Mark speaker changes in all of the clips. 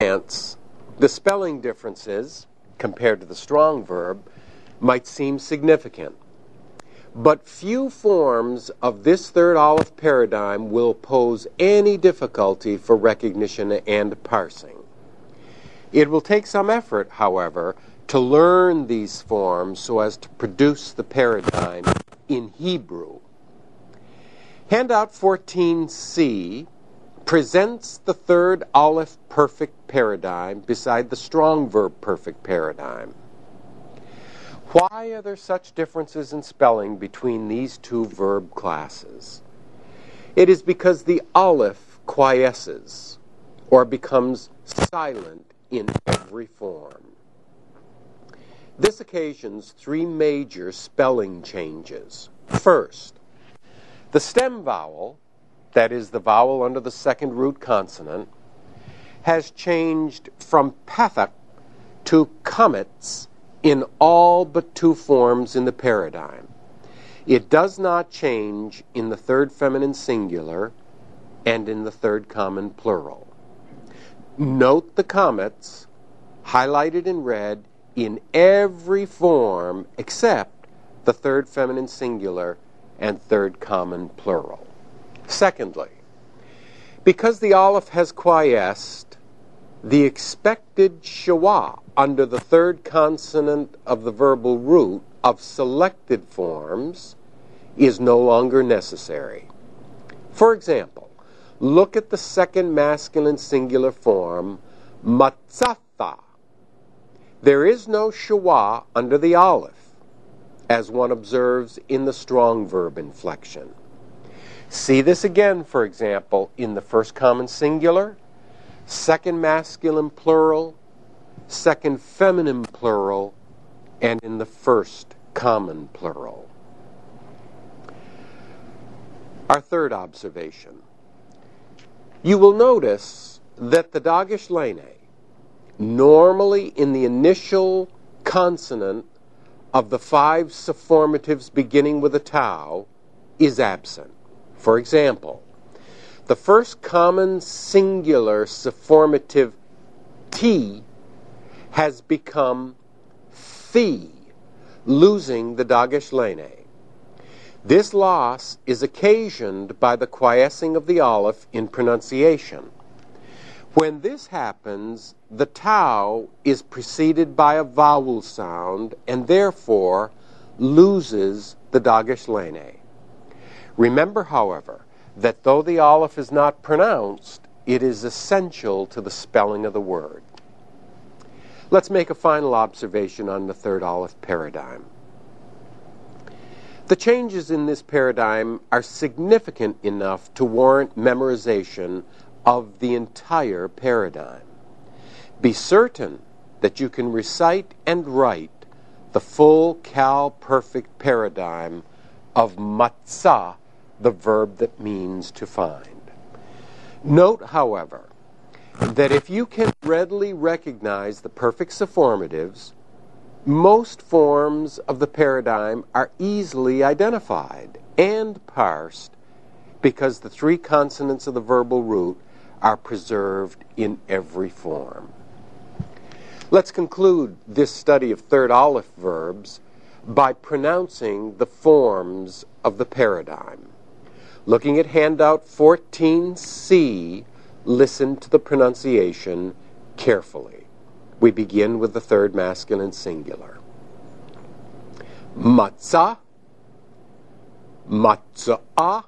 Speaker 1: glance, the spelling differences, compared to the strong verb, might seem significant. But few forms of this third olive paradigm will pose any difficulty for recognition and parsing. It will take some effort, however, to learn these forms so as to produce the paradigm in Hebrew. Handout 14C presents the third olive perfect paradigm beside the strong verb perfect paradigm. Why are there such differences in spelling between these two verb classes? It is because the aleph quiesces, or becomes silent in every form. This occasions three major spelling changes. First, the stem vowel, that is the vowel under the second root consonant, has changed from pathak to comets in all but two forms in the paradigm. It does not change in the third feminine singular and in the third common plural. Note the comets, highlighted in red, in every form except the third feminine singular and third common plural. Secondly, because the aleph has quiesced, the expected schwa under the third consonant of the verbal root of selected forms is no longer necessary. For example, look at the second masculine singular form, matzatha. There is no schwa under the aleph, as one observes in the strong verb inflection. See this again, for example, in the first common singular, second masculine plural, second feminine plural, and in the first common plural. Our third observation. You will notice that the Dagesh Lene, normally in the initial consonant of the five suffirmatives beginning with a tau, is absent. For example, the first common singular suffirmative T has become thi, losing the Dagesh Lene. This loss is occasioned by the quiescing of the aleph in pronunciation. When this happens, the tau is preceded by a vowel sound and therefore loses the Dagesh Lene. Remember, however, that though the aleph is not pronounced, it is essential to the spelling of the word. Let's make a final observation on the third aleph paradigm. The changes in this paradigm are significant enough to warrant memorization of the entire paradigm. Be certain that you can recite and write the full Cal-perfect paradigm of matzah, the verb that means to find. Note, however, that if you can readily recognize the perfect suffirmatives, most forms of the paradigm are easily identified and parsed because the three consonants of the verbal root are preserved in every form. Let's conclude this study of third aleph verbs by pronouncing the forms of the paradigm. Looking at handout 14C, listen to the pronunciation carefully. We begin with the third masculine singular. Matzah, matzah,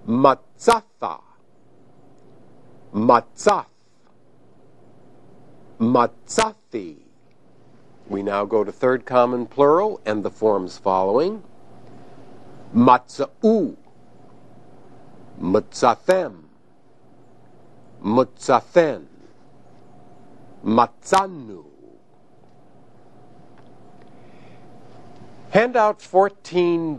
Speaker 1: matzatha, matzath, matzathi. We now go to third common plural and the forms following. Matza'u, matzathem, matzathen, matzanu. Handout 14